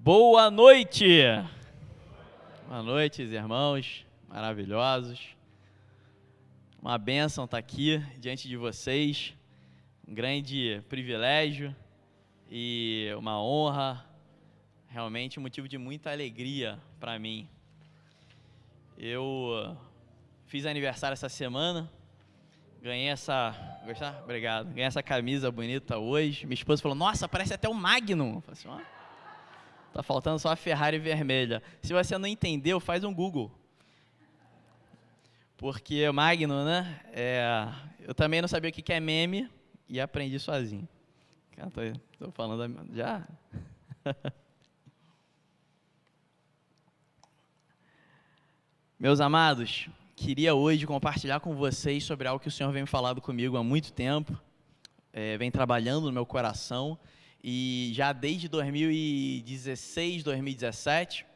Boa noite! Boa noite, irmãos maravilhosos. Uma bênção estar aqui diante de vocês. Um grande privilégio e uma honra, realmente um motivo de muita alegria para mim. Eu fiz aniversário essa semana, ganhei essa camisa bonita hoje. Minha esposa falou: nossa, parece até o Magnum. Eu falei assim: ó, tá faltando só a Ferrari vermelha. Se você não entendeu, faz um Google. Porque o Magnum, né? Eu também não sabia o que é meme e aprendi sozinho. Tô falando já. Meus amados, queria hoje compartilhar com vocês sobre algo que o Senhor vem falando comigo há muito tempo, vem trabalhando no meu coração, e já desde 2016, 2017,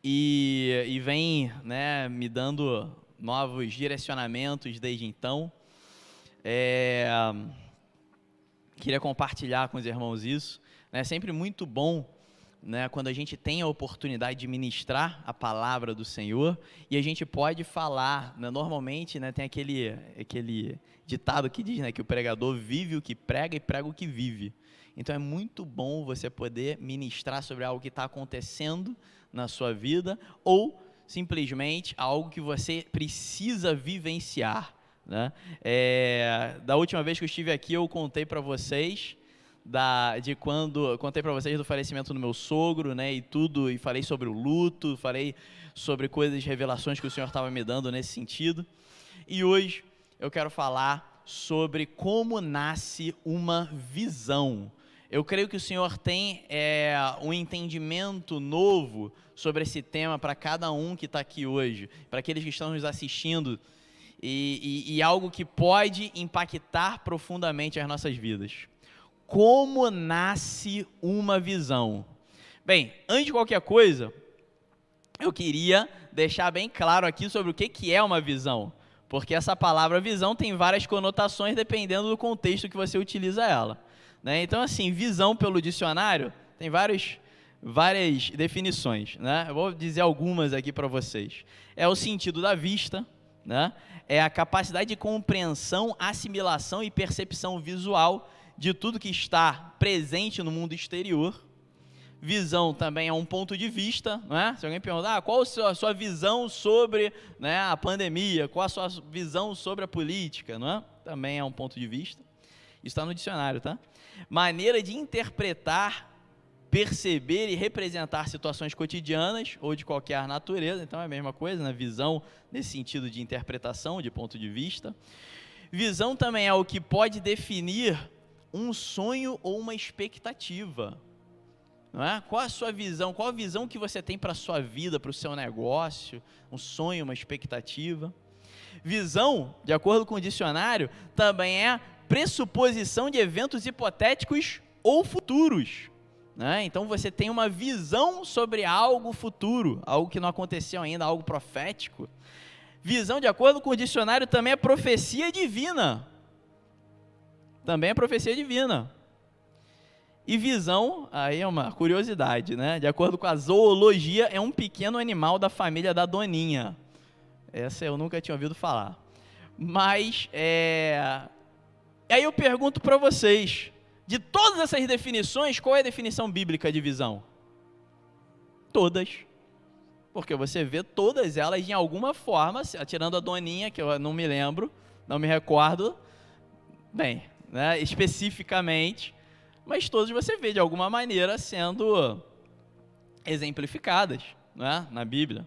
e vem, né, me dando novos direcionamentos desde então. Queria compartilhar com os irmãos isso. É sempre muito bom, né, quando a gente tem a oportunidade de ministrar a palavra do Senhor e a gente pode falar, né, normalmente, né, tem aquele ditado que diz, né, que o pregador vive o que prega e prega o que vive. Então é muito bom você poder ministrar sobre algo que está acontecendo na sua vida ou simplesmente algo que você precisa vivenciar, né? Da última vez que eu estive aqui, eu contei para vocês contei para vocês do falecimento do meu sogro, né, e tudo, e falei sobre o luto, falei sobre coisas, revelações que o Senhor estava me dando nesse sentido. E hoje eu quero falar sobre como nasce uma visão. Eu creio que o Senhor tem um entendimento novo sobre esse tema para cada um que está aqui hoje, para aqueles que estão nos assistindo, e algo que pode impactar profundamente as nossas vidas. Como nasce uma visão? Bem, antes de qualquer coisa, eu queria deixar bem claro aqui sobre o que é uma visão, porque essa palavra visão tem várias conotações dependendo do contexto que você utiliza ela, né? Então, assim, visão pelo dicionário tem várias definições, né? Eu vou dizer algumas aqui para vocês. É o sentido da vista, né? É a capacidade de compreensão, assimilação e percepção visual de tudo que está presente no mundo exterior. Visão também é um ponto de vista, não é? Se alguém perguntar, qual a sua visão sobre, né, a pandemia, qual a sua visão sobre a política, não é? Também é um ponto de vista. Isso está no dicionário, tá? Maneira de interpretar, perceber e representar situações cotidianas ou de qualquer natureza. Então é a mesma coisa, né? Visão nesse sentido de interpretação, de ponto de vista. Visão também é o que pode definir um sonho ou uma expectativa, não é? Qual a sua visão? Qual a visão que você tem para a sua vida, para o seu negócio? Um sonho, uma expectativa. Visão, de acordo com o dicionário, também é pressuposição de eventos hipotéticos ou futuros, né? Então você tem uma visão sobre algo futuro, algo que não aconteceu ainda, algo profético. Visão, de acordo com o dicionário, também é profecia divina. Também é profecia divina. E visão, aí é uma curiosidade, né? De acordo com a zoologia, é um pequeno animal da família da doninha. Essa eu nunca tinha ouvido falar. Mas, aí eu pergunto para vocês, de todas essas definições, qual é a definição bíblica de visão? Todas. Porque você vê todas elas de alguma forma, tirando a doninha, que eu não me lembro, não me recordo, bem, né, especificamente, mas todas você vê de alguma maneira sendo exemplificadas, né, na Bíblia.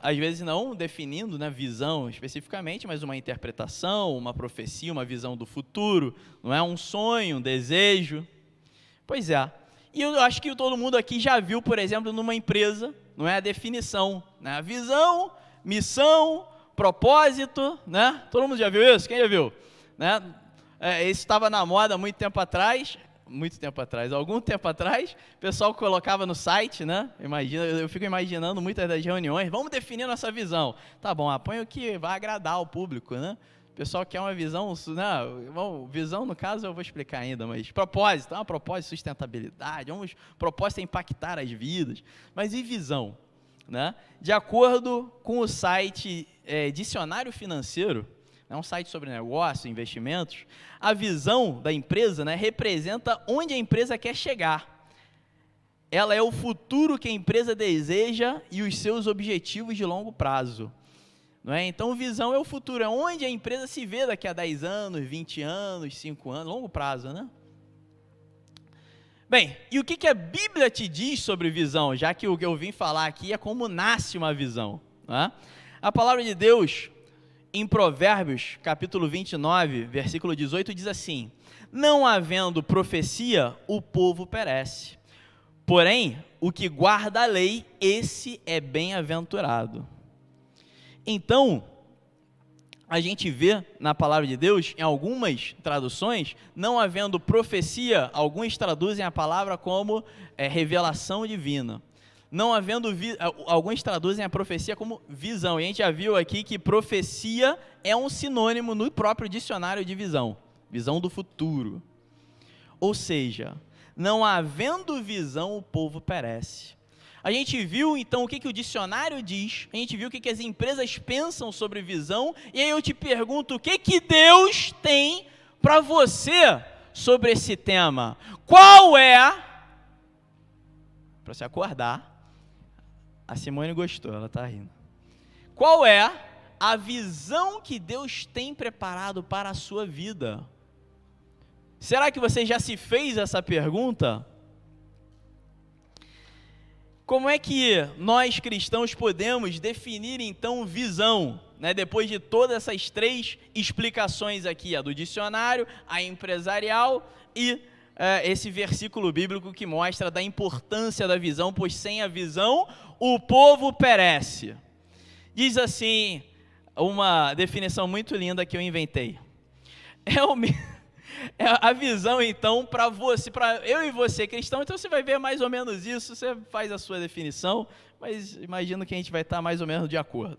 Às vezes não definindo, né, visão especificamente, mas uma interpretação, uma profecia, uma visão do futuro, não é? Um sonho, um desejo. Pois é. E eu acho que todo mundo aqui já viu, por exemplo, numa empresa, não é, a definição, né? Visão, missão, propósito, né? Todo mundo já viu isso? Quem já viu? Né? Isso estava na moda algum tempo atrás, o pessoal colocava no site, né? Eu fico imaginando muitas das reuniões, vamos definir nossa visão. Tá bom, põe o que vai agradar ao público, né? O pessoal quer uma visão, não, bom, visão no caso eu vou explicar ainda, mas propósito, uma propósito, sustentabilidade, propósito é impactar as vidas, mas e visão? Né? De acordo com o site Dicionário Financeiro, é um site sobre negócio, investimentos, a visão da empresa, né, representa onde a empresa quer chegar. Ela é o futuro que a empresa deseja e os seus objetivos de longo prazo. Não é? Então, visão é o futuro, é onde a empresa se vê daqui a 10 anos, 20 anos, 5 anos, longo prazo, né? Bem, e o que a Bíblia te diz sobre visão? Já que o que eu vim falar aqui é como nasce uma visão. Né? A palavra de Deus, em Provérbios, capítulo 29, versículo 18, diz assim: não havendo profecia, o povo perece. Porém, o que guarda a lei, esse é bem-aventurado. Então, a gente vê na palavra de Deus, em algumas traduções, não havendo profecia, alguns traduzem a palavra como revelação divina. Não havendo, alguns traduzem a profecia como visão. E a gente já viu aqui que profecia é um sinônimo no próprio dicionário de visão. Visão do futuro. Ou seja, não havendo visão, o povo perece. A gente viu, então, o que o dicionário diz, a gente viu o que as empresas pensam sobre visão, e aí eu te pergunto, o que Deus tem para você sobre esse tema? Qual é, para você acordar, a Simone gostou, ela está rindo. Qual é a visão que Deus tem preparado para a sua vida? Será que você já se fez essa pergunta? Como é que nós cristãos podemos definir então visão, né? Depois de todas essas 3 explicações aqui, a do dicionário, a empresarial e esse versículo bíblico que mostra da importância da visão, pois sem a visão o povo perece. Diz assim, uma definição muito linda que eu inventei. A visão, então, para você, para eu e você cristão, então você vai ver mais ou menos isso, você faz a sua definição, mas imagino que a gente vai estar mais ou menos de acordo.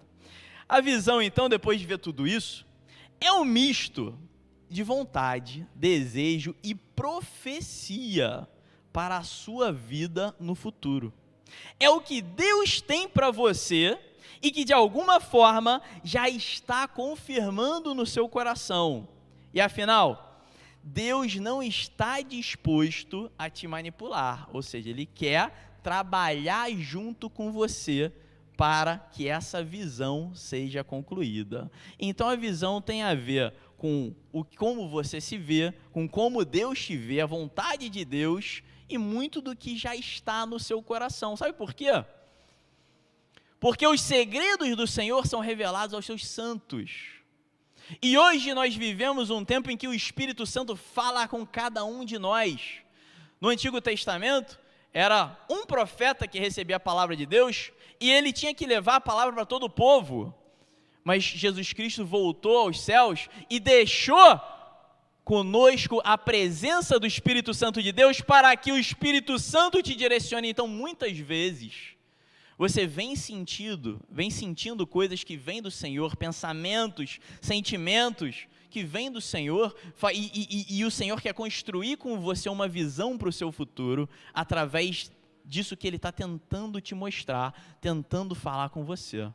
A visão, então, depois de ver tudo isso, é um misto de vontade, desejo e profecia para a sua vida no futuro. É o que Deus tem para você e que, de alguma forma, já está confirmando no seu coração. E, afinal, Deus não está disposto a te manipular, ou seja, Ele quer trabalhar junto com você para que essa visão seja concluída. Então a visão tem a ver com como você se vê, com como Deus te vê, a vontade de Deus e muito do que já está no seu coração. Sabe por quê? Porque os segredos do Senhor são revelados aos seus santos. E hoje nós vivemos um tempo em que o Espírito Santo fala com cada um de nós. No Antigo Testamento, era um profeta que recebia a palavra de Deus e ele tinha que levar a palavra para todo o povo. Mas Jesus Cristo voltou aos céus e deixou conosco a presença do Espírito Santo de Deus para que o Espírito Santo te direcione. Então, muitas vezes, você vem sentindo coisas que vêm do Senhor, pensamentos, sentimentos que vêm do Senhor, e o Senhor quer construir com você uma visão para o seu futuro, através disso que Ele está tentando te mostrar, tentando falar com você.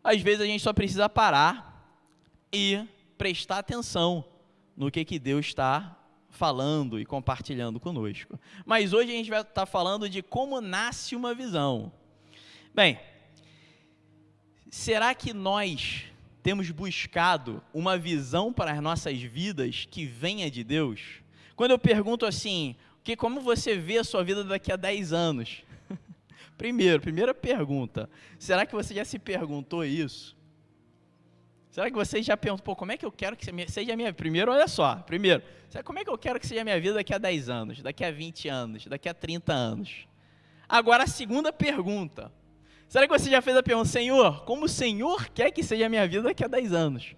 Às vezes a gente só precisa parar e prestar atenção no que Deus está falando e compartilhando conosco. Mas hoje a gente vai estar falando de como nasce uma visão. Bem, será que nós temos buscado uma visão para as nossas vidas que venha de Deus? Quando eu pergunto assim, como você vê a sua vida daqui a 10 anos? Primeira pergunta, será que você já se perguntou isso? Será que você já pensou, como é que eu quero que seja a minha... Primeiro, olha só, como é que eu quero que seja a minha vida daqui a 10 anos, daqui a 20 anos, daqui a 30 anos? Agora, a segunda pergunta, será que você já fez a pergunta, Senhor, como o Senhor quer que seja a minha vida daqui a 10 anos?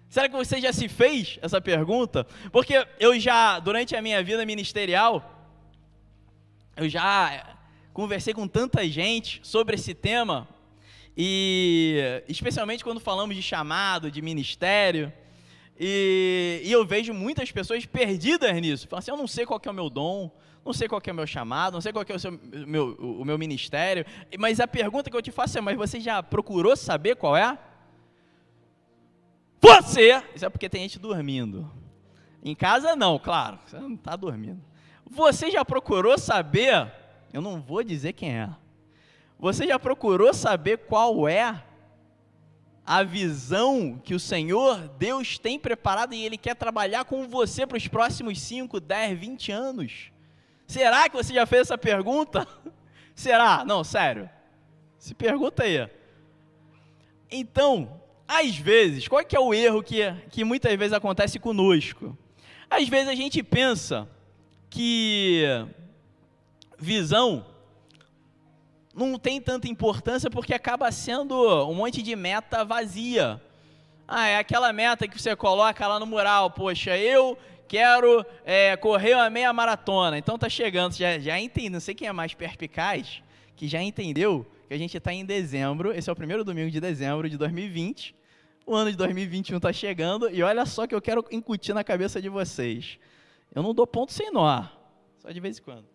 Será que você já se fez essa pergunta? Porque eu já, durante a minha vida ministerial, eu já conversei com tanta gente sobre esse tema, E especialmente quando falamos de chamado, de ministério, e eu vejo muitas pessoas perdidas nisso. Falam assim, eu não sei qual que é o meu dom, não sei qual que é o meu chamado, não sei qual que é o meu ministério. Mas a pergunta que eu te faço é, mas você já procurou saber qual é? Isso é porque tem gente dormindo. Em casa não, claro, você não está dormindo. Você já procurou saber? Eu não vou dizer quem é. Você já procurou saber qual é a visão que o Senhor Deus tem preparado e Ele quer trabalhar com você para os próximos 5, 10, 20 anos? Será que você já fez essa pergunta? Será? Não, sério. Se pergunta aí. Então, às vezes, qual que é o erro que muitas vezes acontece conosco? Às vezes a gente pensa que visão não tem tanta importância porque acaba sendo um monte de meta vazia. É aquela meta que você coloca lá no mural, poxa, eu quero correr uma meia maratona, então tá chegando, já entendi, não sei quem é mais perspicaz, que já entendeu que a gente está em dezembro, esse é o primeiro domingo de dezembro de 2020, o ano de 2021 está chegando, e olha só que eu quero incutir na cabeça de vocês, eu não dou ponto sem nó, só de vez em quando.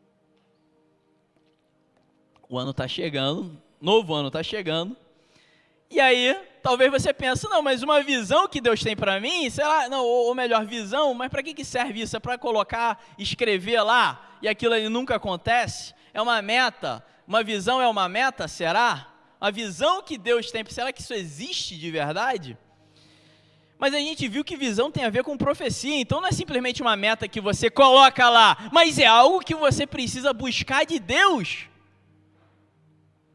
O ano está chegando, novo ano está chegando, e aí, talvez você pense, não, mas uma visão que Deus tem para mim, sei lá, não, ou melhor, visão, mas para que serve isso? É para colocar, escrever lá, e aquilo ali nunca acontece? É uma meta? Uma visão é uma meta, será? A visão que Deus tem, será que isso existe de verdade? Mas a gente viu que visão tem a ver com profecia, então não é simplesmente uma meta que você coloca lá, mas é algo que você precisa buscar de Deus,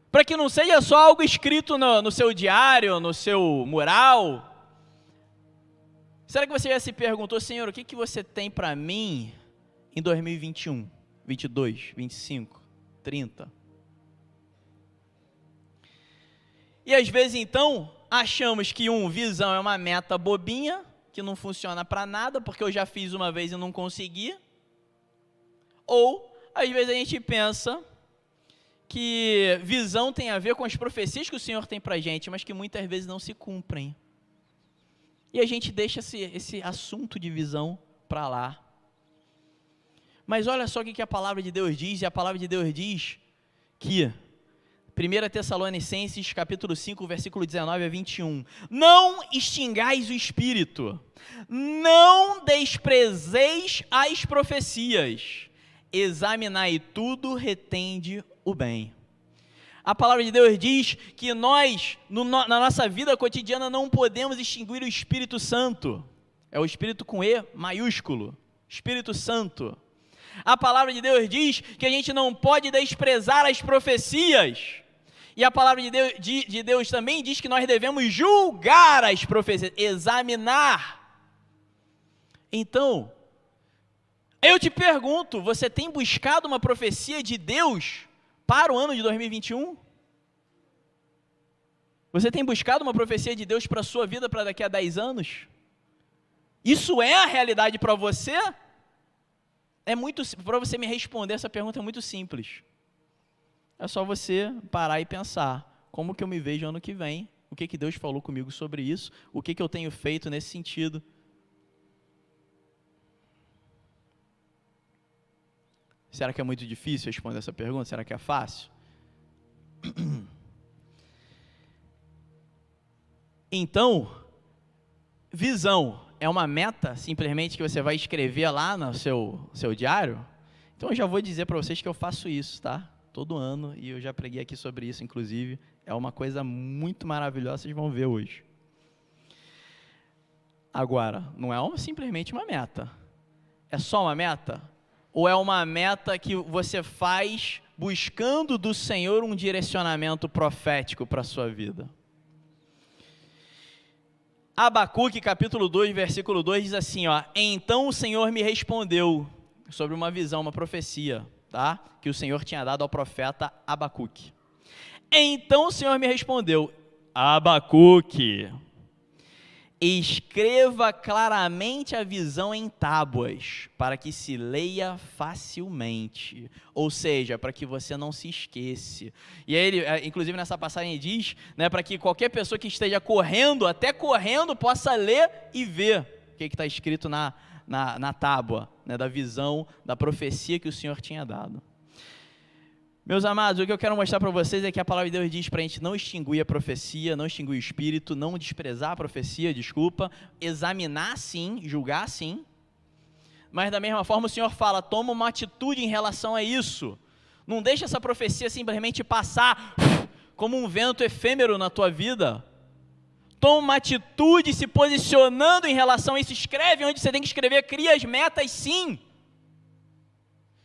para que não seja só algo escrito no seu diário, no seu mural. Será que você já se perguntou, Senhor, o que você tem para mim em 2021, 22, 25, 30? E às vezes então, achamos que visão é uma meta bobinha, que não funciona para nada, porque eu já fiz uma vez e não consegui. Ou, às vezes a gente pensa que visão tem a ver com as profecias que o Senhor tem para a gente, mas que muitas vezes não se cumprem. E a gente deixa esse assunto de visão para lá. Mas olha só o que a palavra de Deus diz, e a palavra de Deus diz que 1 Tessalonicenses, capítulo 5, versículo 19 a 21. Não extingais o espírito, não desprezeis as profecias, examinai tudo, retende o bem. A palavra de Deus diz que nós, na nossa vida cotidiana, não podemos extinguir o Espírito Santo. É o Espírito com E maiúsculo, Espírito Santo. A palavra de Deus diz que a gente não pode desprezar as profecias. E a palavra de Deus também diz que nós devemos julgar as profecias, examinar. Então, eu te pergunto, você tem buscado uma profecia de Deus para o ano de 2021? Você tem buscado uma profecia de Deus para a sua vida para daqui a 10 anos? Isso é a realidade para você? Para você me responder essa pergunta é muito simples. É só você parar e pensar, como que eu me vejo ano que vem? O que Deus falou comigo sobre isso? O que eu tenho feito nesse sentido? Será que é muito difícil responder essa pergunta? Será que é fácil? Então, visão é uma meta simplesmente que você vai escrever lá no seu diário? Então eu já vou dizer para vocês que eu faço isso, tá? Todo ano, e eu já preguei aqui sobre isso, inclusive. É uma coisa muito maravilhosa, vocês vão ver hoje. Agora, não é simplesmente uma meta. É só uma meta? Ou é uma meta que você faz buscando do Senhor um direcionamento profético para a sua vida? Abacuque, capítulo 2, versículo 2, diz assim, então o Senhor me respondeu sobre uma visão, uma profecia, tá? Que o Senhor tinha dado ao profeta Abacuque. Então o Senhor me respondeu, Abacuque, escreva claramente a visão em tábuas, para que se leia facilmente, ou seja, para que você não se esqueça. E aí ele, inclusive nessa passagem ele diz, né, para que qualquer pessoa que esteja correndo, até correndo, possa ler e ver o que está escrito na tábua, né, da visão, da profecia que o Senhor tinha dado. Meus amados, o que eu quero mostrar para vocês é que a palavra de Deus diz para a gente não extinguir a profecia, não extinguir o espírito, não desprezar a profecia, examinar sim, julgar sim, mas da mesma forma o Senhor fala, toma uma atitude em relação a isso, não deixa essa profecia simplesmente passar como um vento efêmero na tua vida, toma uma atitude se posicionando em relação a isso, escreve onde você tem que escrever, cria as metas sim,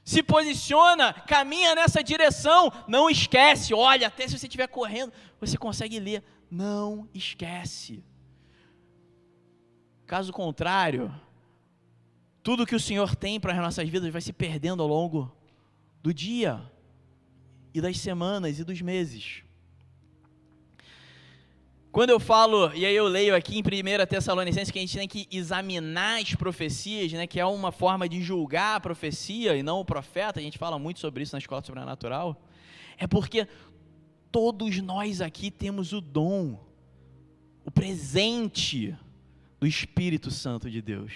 se posiciona, caminha nessa direção, não esquece, olha, até se você estiver correndo, você consegue ler, não esquece. Caso contrário, tudo que o Senhor tem para as nossas vidas vai se perdendo ao longo do dia, e das semanas e dos meses. Quando eu falo, e aí eu leio aqui em 1 Tessalonicenses que a gente tem que examinar as profecias, né, que é uma forma de julgar a profecia e não o profeta, a gente fala muito sobre isso na Escola Sobrenatural, é porque todos nós aqui temos o dom, o presente do Espírito Santo de Deus.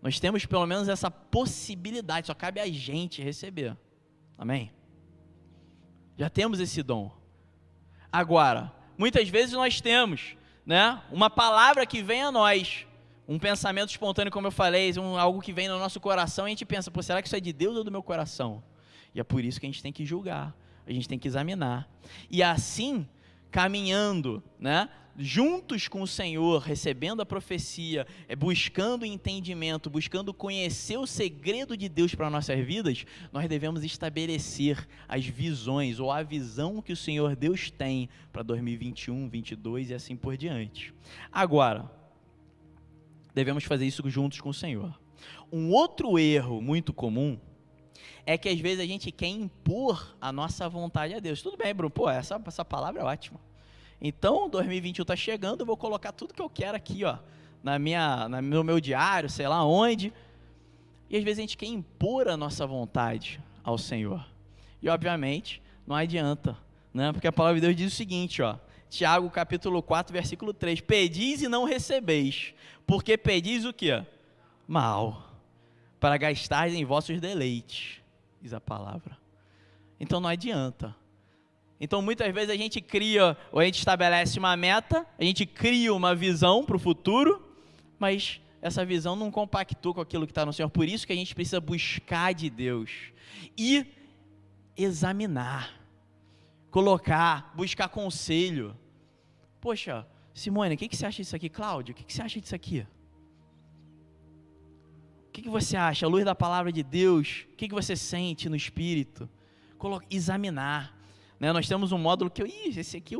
Nós temos pelo menos essa possibilidade, só cabe a gente receber, amém? Já temos esse dom. Agora, muitas vezes nós temos, né, uma palavra que vem a nós, um pensamento espontâneo, como eu falei, algo que vem no nosso coração, e a gente pensa, pô, será que isso é de Deus ou do meu coração? E é por isso que a gente tem que julgar, a gente tem que examinar. E assim, caminhando, né, juntos com o Senhor, recebendo a profecia, buscando entendimento, buscando conhecer o segredo de Deus para nossas vidas, nós devemos estabelecer as visões, ou a visão que o Senhor Deus tem para 2021, 2022 e assim por diante. Agora, devemos fazer isso juntos com o Senhor. Um outro erro muito comum é que às vezes a gente quer impor a nossa vontade a Deus. Tudo bem, Bruno, pô, essa palavra é ótima. Então, 2021 está chegando, eu vou colocar tudo que eu quero aqui, ó, no meu diário, sei lá onde. E às vezes a gente quer impor a nossa vontade ao Senhor. E obviamente, não adianta, né? Porque a palavra de Deus diz o seguinte, ó, Tiago capítulo 4, versículo 3, pedis e não recebeis, porque pedis o quê? Mal, para gastar em vossos deleites, diz a palavra. Então não adianta. Então muitas vezes a gente cria, ou a gente estabelece uma meta, a gente cria uma visão para o futuro, mas essa visão não compactua com aquilo que está no Senhor. Por isso que a gente precisa buscar de Deus e examinar, buscar conselho. Poxa, Simone, o que você acha disso aqui? Cláudio, o que você acha disso aqui? O que você acha? À luz da palavra de Deus, o que você sente no Espírito? Examinar. Né, nós temos um módulo que esse aqui,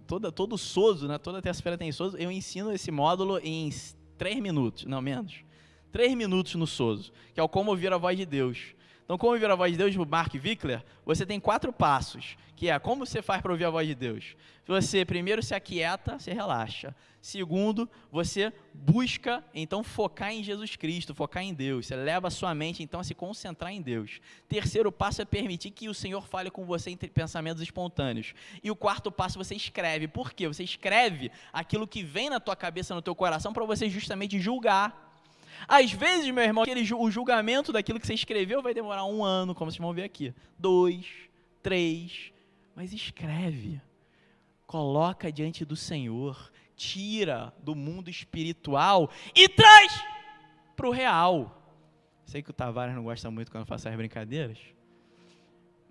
todo Sozo, né, toda terça-feira tem Sozo, eu ensino esse módulo em 3 minutos, não menos, 3 minutos no Sozo, que é o Como Ouvir a Voz de Deus. Então, como ouvir a voz de Deus, o Mark Vickler, você tem 4 passos, que é como você faz para ouvir a voz de Deus. Você, primeiro, se aquieta, você relaxa. Segundo, você busca, então, focar em Jesus Cristo, focar em Deus. Você leva a sua mente, então, a se concentrar em Deus. Terceiro passo é permitir que o Senhor fale com você em pensamentos espontâneos. E o quarto passo, você escreve. Por quê? Você escreve aquilo que vem na tua cabeça, no teu coração, para você justamente julgar. Às vezes, meu irmão, o julgamento daquilo que você escreveu vai demorar 1 ano, como vocês vão ver aqui, 2, 3, mas escreve, coloca diante do Senhor, tira do mundo espiritual e traz para o real. Sei que o Tavares não gosta muito quando eu faço as brincadeiras,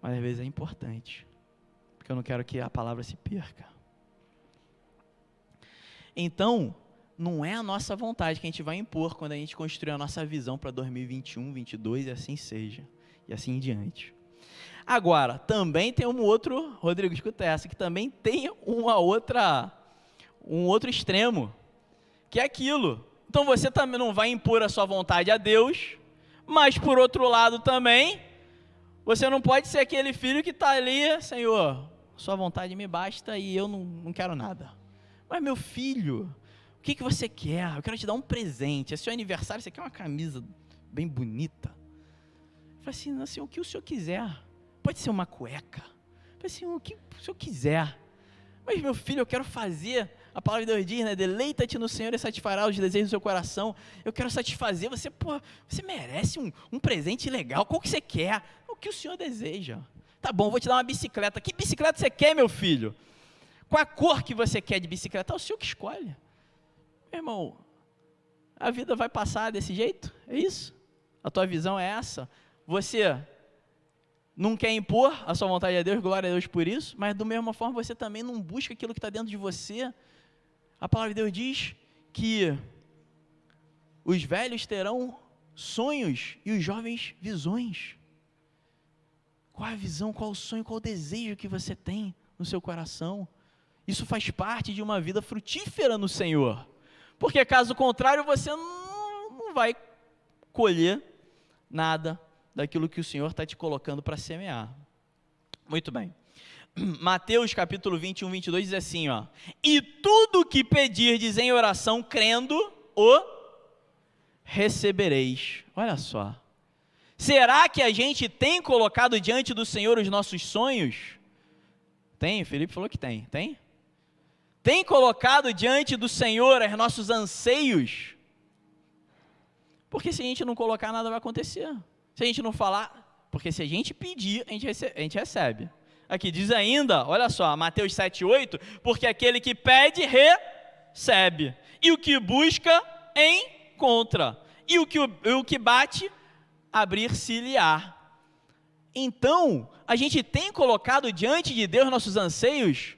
mas às vezes é importante, porque eu não quero que a palavra se perca. Então, não é a nossa vontade que a gente vai impor quando a gente construir a nossa visão para 2021, 2022 e assim seja, e assim em diante. Agora, também tem um outro, Rodrigo, escuta essa, que também tem um outro extremo, que é aquilo. Então você também não vai impor a sua vontade a Deus, mas por outro lado também, você não pode ser aquele filho que está ali, Senhor, sua vontade me basta e eu não quero nada. Mas meu filho, o que você quer? Eu quero te dar um presente, é seu aniversário, você quer uma camisa bem bonita? Eu falei assim, o que o senhor quiser, pode ser uma cueca, eu falei assim, o que o senhor quiser. Mas meu filho, eu quero fazer, a palavra de Deus diz, né, deleita-te no Senhor e satisfará os desejos do seu coração. Eu quero satisfazer, você merece um presente legal, qual que você quer? O que o Senhor deseja. Tá bom, vou te dar uma bicicleta. Que bicicleta você quer, meu filho? Qual a cor que você quer de bicicleta? É o senhor que escolhe. Meu irmão, a vida vai passar desse jeito? É isso? A tua visão é essa? Você não quer impor a sua vontade a Deus, glória a Deus por isso, mas da mesma forma você também não busca aquilo que está dentro de você. A palavra de Deus diz que os velhos terão sonhos e os jovens visões. Qual a visão, qual o sonho, qual o desejo que você tem no seu coração? Isso faz parte de uma vida frutífera no Senhor, porque caso contrário você não vai colher nada daquilo que o Senhor está te colocando para semear. Muito bem. Mateus capítulo 21, 22 diz assim, ó: e tudo que pedirdes em oração, crendo, o recebereis. Olha só. Será que a gente tem colocado diante do Senhor os nossos sonhos? Tem, o Felipe falou que tem. Tem? Tem colocado diante do Senhor os nossos anseios? Porque se a gente não colocar, nada vai acontecer. Se a gente não falar, porque se a gente pedir, a gente recebe. Aqui diz ainda, olha só, Mateus 7, 8, porque aquele que pede, recebe. E o que busca, encontra. E o que bate, abrir-se-lhe-á. Então, a gente tem colocado diante de Deus nossos anseios?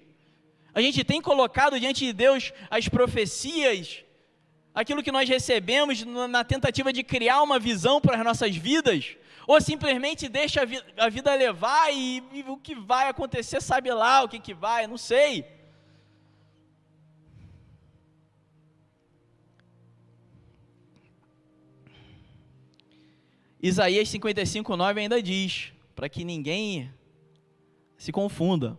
A gente tem colocado diante de Deus as profecias, aquilo que nós recebemos na tentativa de criar uma visão para as nossas vidas? Ou simplesmente deixa a vida levar e o que vai acontecer, sabe lá o que vai, não sei. Isaías 55, 9 ainda diz, para que ninguém se confunda: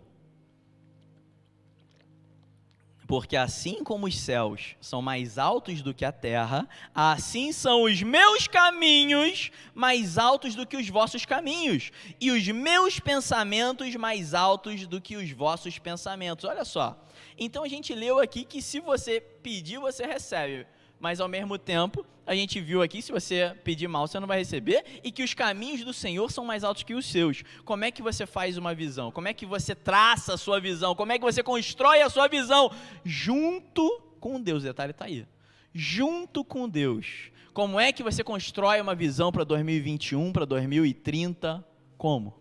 porque assim como os céus são mais altos do que a terra, assim são os meus caminhos mais altos do que os vossos caminhos, e os meus pensamentos mais altos do que os vossos pensamentos. Olha só, então a gente leu aqui que se você pedir, você recebe, mas ao mesmo tempo, a gente viu aqui, se você pedir mal, você não vai receber, e que os caminhos do Senhor são mais altos que os seus. Como é que você faz uma visão? Como é que você traça a sua visão? Como é que você constrói a sua visão? Junto com Deus, o detalhe está aí. Junto com Deus. Como é que você constrói uma visão para 2021, para 2030? Como?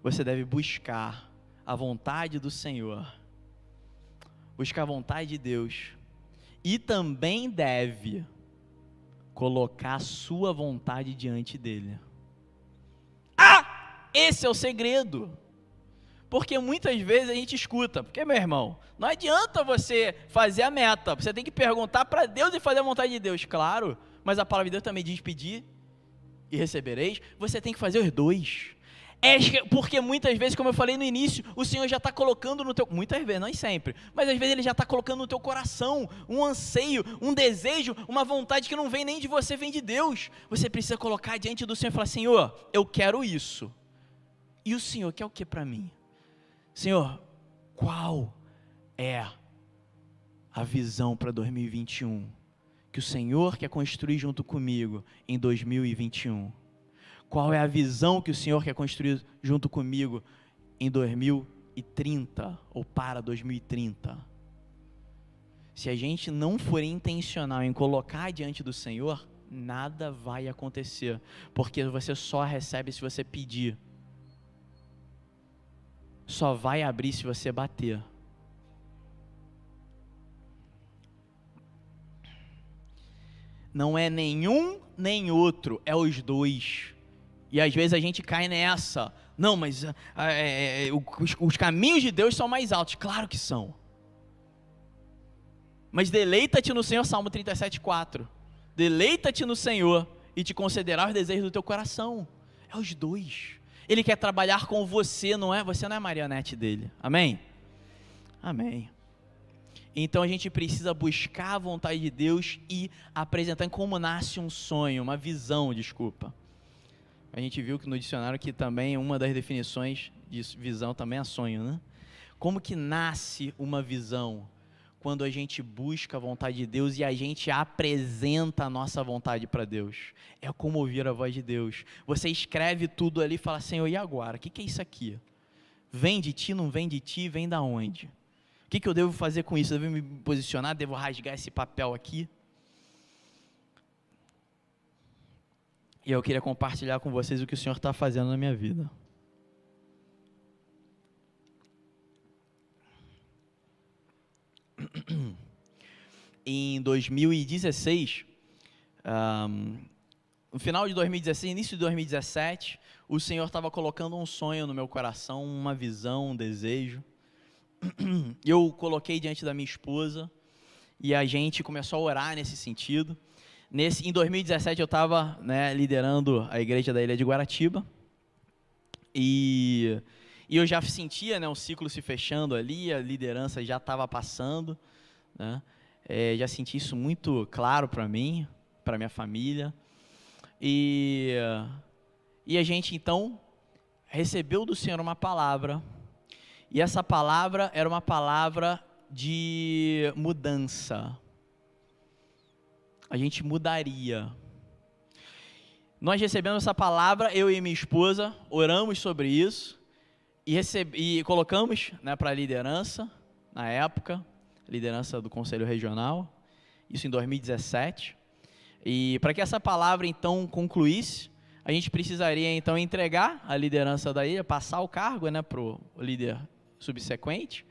Você deve buscar a vontade do Senhor. Buscar a vontade de Deus. E também deve colocar a sua vontade diante dele. Esse é o segredo. Porque muitas vezes a gente escuta, porque, meu irmão, não adianta você fazer a meta, você tem que perguntar para Deus e fazer a vontade de Deus, claro, mas a palavra de Deus também diz: pedir e recebereis. Você tem que fazer os dois. Porque muitas vezes, como eu falei no início, o Senhor já está colocando no teu, muitas vezes, não sempre, mas às vezes Ele já está colocando no teu coração um anseio, um desejo, uma vontade que não vem nem de você, vem de Deus. Você precisa colocar diante do Senhor e falar: Senhor, eu quero isso. E o Senhor quer o que para mim? Senhor, qual é a visão para 2021 que o Senhor quer construir junto comigo em 2021? Qual é a visão que o Senhor quer construir junto comigo em 2030 ou para 2030? Se a gente não for intencional em colocar diante do Senhor, nada vai acontecer, porque você só recebe se você pedir. Só vai abrir se você bater. Não é nenhum nem outro, é os dois. E às vezes a gente cai nessa. Não, mas os caminhos de Deus são mais altos. Claro que são. Mas deleita-te no Senhor, Salmo 37, 4. Deleita-te no Senhor e te concederá os desejos do teu coração. É os dois. Ele quer trabalhar com você, não é? Você não é marionete dele. Amém? Amém. Então a gente precisa buscar a vontade de Deus e apresentar como nasce um sonho, uma visão, desculpa. A gente viu que no dicionário que também uma das definições de visão também é sonho, né? Como que nasce uma visão? Quando a gente busca a vontade de Deus e a gente apresenta a nossa vontade para Deus. É como ouvir a voz de Deus. Você escreve tudo ali e fala, Senhor, e agora? O que é isso aqui? Vem de ti, não vem de ti, vem da onde? O que eu devo fazer com isso? Eu devo me posicionar? Devo rasgar esse papel aqui? E eu queria compartilhar com vocês o que o Senhor está fazendo na minha vida. Em 2016, no final de 2016, início de 2017, o Senhor estava colocando um sonho no meu coração, uma visão, um desejo. Eu coloquei diante da minha esposa e a gente começou a orar nesse sentido. Em 2017 eu estava, liderando a igreja da Ilha de Guaratiba e eu já sentia, um ciclo se fechando ali, a liderança já estava passando, já senti isso muito claro para mim, para minha família, e a gente então recebeu do Senhor uma palavra, e essa palavra era uma palavra de mudança. A gente mudaria. Nós recebemos essa palavra, eu e minha esposa, oramos sobre isso, e colocamos para a liderança, na época, liderança do Conselho Regional, isso em 2017, e para que essa palavra então concluísse, a gente precisaria então entregar a liderança da ilha, passar o cargo para o líder subsequente,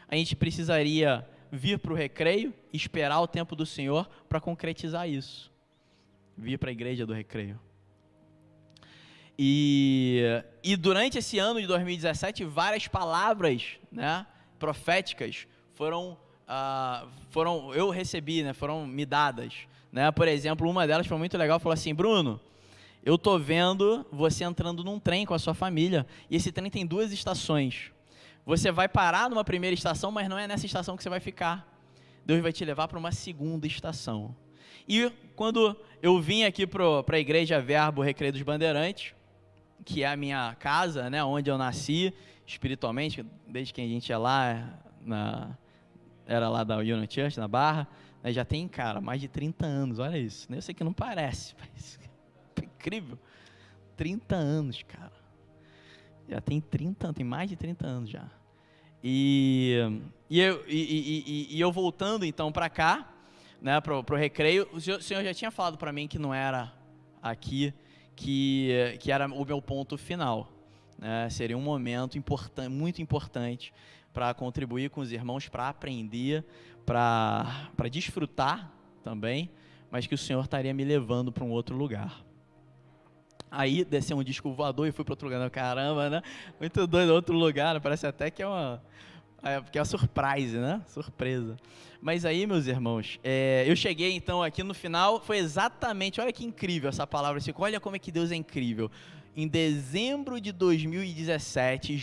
a gente precisaria vir para o Recreio, esperar o tempo do Senhor para concretizar isso, vir para a igreja do Recreio. E durante esse ano de 2017, várias palavras proféticas foram eu recebi, foram me dadas. Por exemplo, uma delas foi muito legal, falou assim, Bruno, eu estou vendo você entrando num trem com a sua família, e esse trem tem 2 estações. Você vai parar numa primeira estação, mas não é nessa estação que você vai ficar. Deus vai te levar para uma segunda estação. E quando eu vim aqui para a Igreja Verbo Recreio dos Bandeirantes, que é a minha casa, onde eu nasci espiritualmente, desde que a gente é lá, era lá da Unity Church, na Barra, já tem, mais de 30 anos, olha isso. Eu sei que não parece, mas é incrível. 30 anos, cara. Já tem mais de 30 anos já. E eu voltando então para cá, para o Recreio, o Senhor já tinha falado para mim que não era aqui, que era o meu ponto final. Seria um momento muito importante para contribuir com os irmãos, para aprender, para desfrutar também, mas que o Senhor estaria me levando para um outro lugar. Aí desceu um disco voador e fui para outro lugar. Caramba, muito doido, outro lugar, parece até que é uma surprise, surpresa. Mas aí, meus irmãos, eu cheguei então aqui no final, foi exatamente, olha que incrível essa palavra, olha como é que Deus é incrível. Em dezembro de 2017,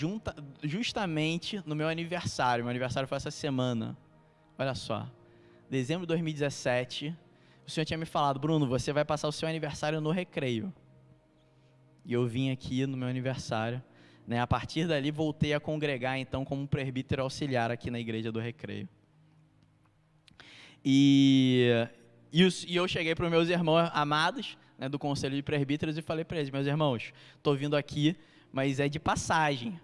justamente no meu aniversário foi essa semana, olha só, dezembro de 2017, o Senhor tinha me falado, Bruno, você vai passar o seu aniversário no Recreio. E eu vim aqui no meu aniversário, a partir dali voltei a congregar então como presbítero auxiliar aqui na Igreja do Recreio. E eu cheguei para os meus irmãos amados, do Conselho de Presbíteros, e falei para eles, meus irmãos, estou vindo aqui, mas é de passagem,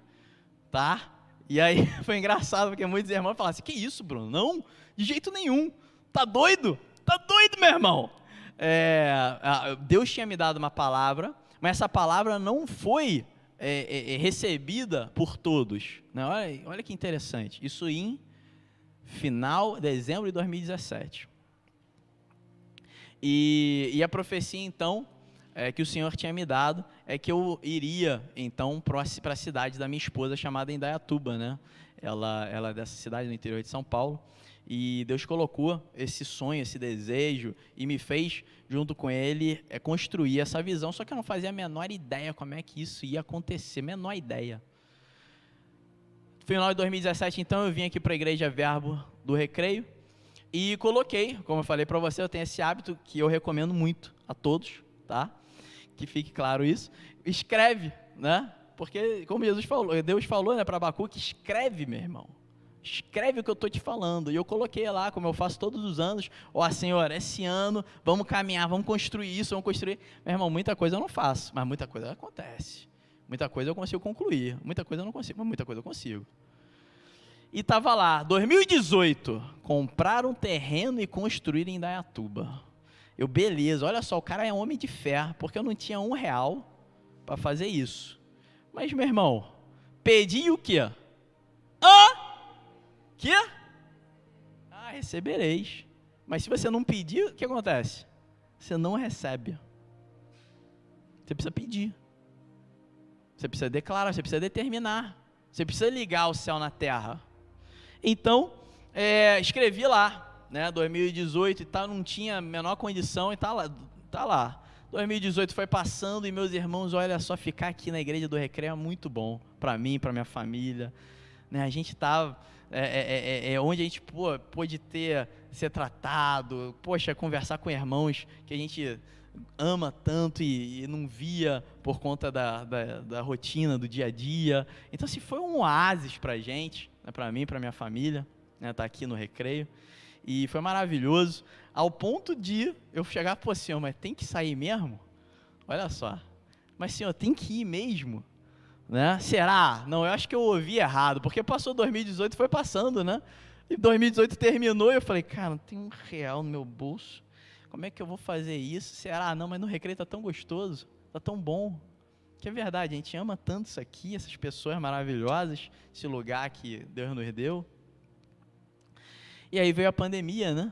tá? E aí foi engraçado, porque muitos irmãos falaram assim, que isso, Bruno? Não, de jeito nenhum, tá doido? Tá doido, meu irmão? Deus tinha me dado uma palavra, mas essa palavra não foi recebida por todos. Olha que interessante, isso em dezembro de 2017. E a profecia, então, que o Senhor tinha me dado, é que eu iria, então, para a cidade da minha esposa, chamada Indaiatuba, Ela é dessa cidade, no interior de São Paulo, e Deus colocou esse sonho, esse desejo, e me fez, junto com Ele, construir essa visão, só que eu não fazia a menor ideia como é que isso ia acontecer, menor ideia. final de 2017, então, eu vim aqui para a Igreja Verbo do Recreio e coloquei, como eu falei para você, eu tenho esse hábito que eu recomendo muito a todos, tá? Que fique claro isso. Escreve, né? Porque, como Deus falou, né, para Abacuque, escreve, meu irmão. Escreve o que eu estou te falando. E eu coloquei lá, como eu faço todos os anos, ó, Senhor, esse ano, vamos caminhar, vamos construir isso, vamos construir. Meu irmão, muita coisa eu não faço, mas muita coisa acontece. Muita coisa eu consigo concluir, muita coisa eu não consigo, mas muita coisa eu consigo. E estava lá, 2018, comprar um terreno e construir em Indaiatuba. Eu, beleza, olha só, o cara é homem de fé, porque eu não tinha R$1 para fazer isso. Mas, meu irmão, pedi o quê? Quê? Recebereis. Mas se você não pedir, o que acontece? Você não recebe. Você precisa pedir. Você precisa declarar, você precisa determinar. Você precisa ligar o céu na terra. Então, escrevi lá, né, 2018 e tal, não tinha a menor condição e tá lá. 2018 foi passando e meus irmãos, olha só, ficar aqui na Igreja do Recreio é muito bom para mim, para minha família, né? A gente estava onde a gente pôde ser tratado, poxa, conversar com irmãos que a gente ama tanto e não via por conta da rotina, do dia a dia. Então, assim, foi um oásis para a gente, né, para mim, para minha família, né, tá aqui no Recreio. E foi maravilhoso, ao ponto de eu chegar, pô, Senhor, mas tem que sair mesmo? Olha só, mas Senhor, tem que ir mesmo? Né? Será? Não, eu acho que eu ouvi errado, porque passou 2018, foi passando, né? E 2018 terminou e eu falei, cara, não tem R$1 no meu bolso, como é que eu vou fazer isso? Será? Não, mas no Recreio tá tão gostoso, tá tão bom, que é verdade, a gente ama tanto isso aqui, essas pessoas maravilhosas, esse lugar que Deus nos deu. E aí veio a pandemia, né?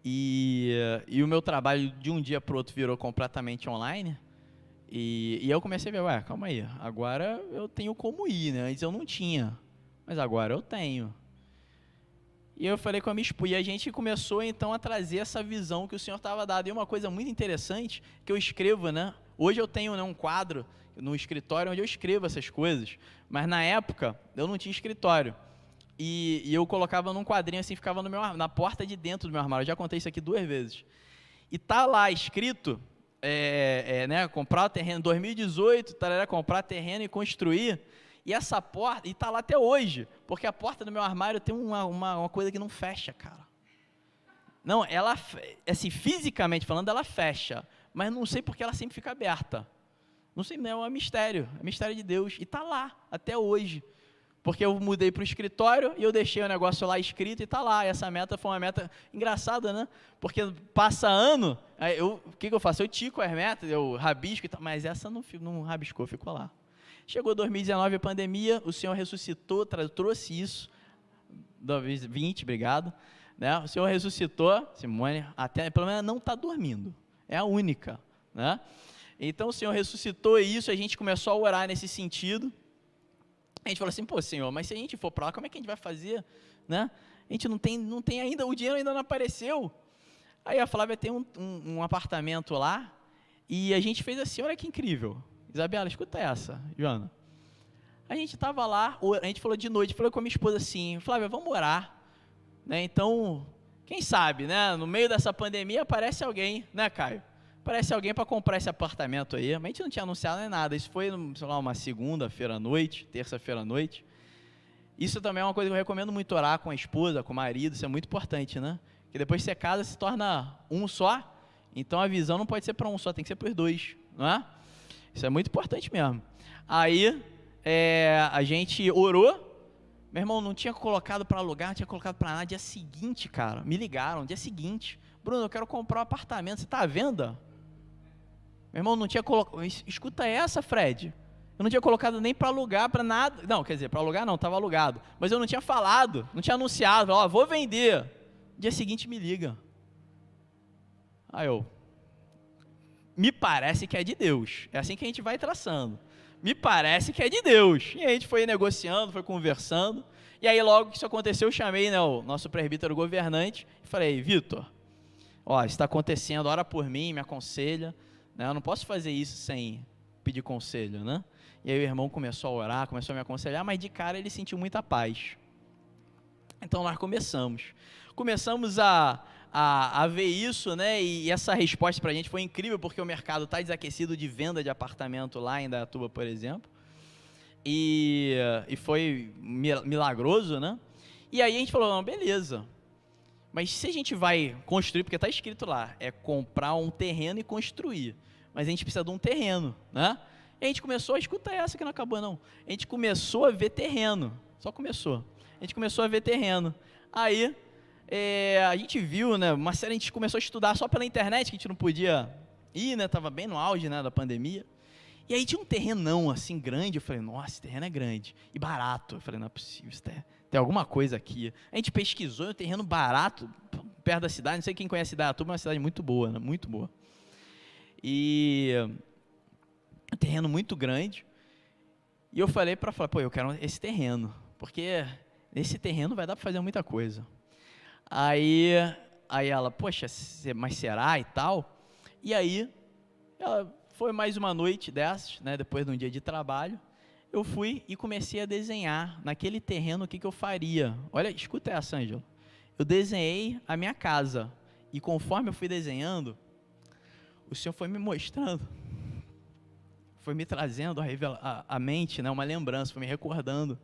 E o meu trabalho de um dia para o outro virou completamente online. E eu comecei a ver, calma aí, agora eu tenho como ir, né? Antes eu não tinha, mas agora eu tenho. E eu falei com a minha esposa, e a gente começou então a trazer essa visão que o Senhor estava dando. E uma coisa muito interessante, que eu escrevo, né? Hoje eu tenho, né, um quadro no escritório onde eu escrevo essas coisas, mas na época eu não tinha escritório. E eu colocava num quadrinho assim, ficava na porta de dentro do meu armário. Eu já contei isso aqui 2 vezes. E tá lá escrito, né, comprar o terreno, 2018, comprar terreno e construir. E essa porta, e tá lá até hoje, porque a porta do meu armário tem uma coisa que não fecha, cara. Não, ela, assim, fisicamente falando, ela fecha, mas não sei porque ela sempre fica aberta. Não sei, não, é mistério de Deus. E tá lá, até hoje. Porque eu mudei para o escritório e eu deixei o negócio lá escrito e está lá. E essa meta foi uma meta engraçada, né? Porque passa ano, o que eu faço? Eu tico as metas, eu rabisco e tal, mas essa não rabiscou, ficou lá. Chegou 2019, a pandemia, o Senhor ressuscitou, trouxe isso, 2020, obrigado. Né? O Senhor ressuscitou, Simone, até, pelo menos não está dormindo, é a única. Né? Então o Senhor ressuscitou isso, a gente começou a orar nesse sentido. A gente falou assim, pô, Senhor, mas se a gente for para lá, como é que a gente vai fazer? Né? A gente não tem ainda, o dinheiro ainda não apareceu. Aí a Flávia tem um apartamento lá, e a gente fez assim, olha que incrível. Isabela, escuta essa, Joana. A gente estava lá, a gente falou de noite, falou com a minha esposa assim, Flávia, vamos orar. Né? Então, quem sabe, né? No meio dessa pandemia aparece alguém, né, Caio? Aparece alguém para comprar esse apartamento aí, mas a gente não tinha anunciado nem nada, isso foi, sei lá, uma segunda-feira à noite, terça-feira à noite. Isso também é uma coisa que eu recomendo muito, orar com a esposa, com o marido, isso é muito importante, né? Porque depois que você casa, se torna um só, então a visão não pode ser para um só, tem que ser para os dois, não é? Isso é muito importante mesmo. Aí, a gente orou, meu irmão, não tinha colocado para alugar, não tinha colocado para nada, dia seguinte, cara, me ligaram, dia seguinte, Bruno, eu quero comprar um apartamento, você está à venda? Meu irmão, não tinha colocado, escuta essa, Fred, eu não tinha colocado nem para alugar, para nada, não, quer dizer, para alugar não, estava alugado, mas eu não tinha falado, não tinha anunciado, ó, vou vender, dia seguinte me liga, aí me parece que é de Deus, é assim que a gente vai traçando, me parece que é de Deus, e a gente foi negociando, foi conversando, e aí logo que isso aconteceu, eu chamei, né, o nosso presbítero governante, e falei, Vitor, ó, isso está acontecendo, ora por mim, me aconselha, né, eu não posso fazer isso sem pedir conselho, né, E aí o irmão começou a orar, começou a me aconselhar, mas de cara ele sentiu muita paz. Então nós começamos a ver isso, né? E essa resposta para a gente foi incrível, porque o mercado está desaquecido de venda de apartamento lá em Indaiatuba, por exemplo. E foi milagroso, né? E aí a gente falou, não, beleza. Mas se a gente vai construir, porque está escrito lá, é comprar um terreno e construir. Mas a gente precisa de um terreno, né? E a gente começou, escuta essa que não acabou não. A gente começou a ver terreno, só começou. A gente começou a ver terreno. Aí, a gente viu, né, uma série, a gente começou a estudar só pela internet, que a gente não podia ir, né, estava bem no auge, né, da pandemia. E aí tinha um terrenão, assim, grande, eu falei, nossa, esse terreno é grande, e barato. Eu falei, não é possível, tem alguma coisa aqui. A gente pesquisou, um terreno barato, perto da cidade, não sei quem conhece Indaiatuba, é uma cidade muito boa, né, muito boa. E um terreno muito grande, e eu falei para falar, pô, eu quero esse terreno, porque nesse terreno vai dar para fazer muita coisa. Aí ela, poxa, mas será e tal? E aí, foi mais uma noite dessas, né, depois de um dia de trabalho, eu fui e comecei a desenhar naquele terreno o que eu faria. Olha, escuta essa, Ângelo. Eu desenhei a minha casa, e conforme eu fui desenhando, o Senhor foi me mostrando, foi me trazendo a mente, né, uma lembrança, foi me recordando.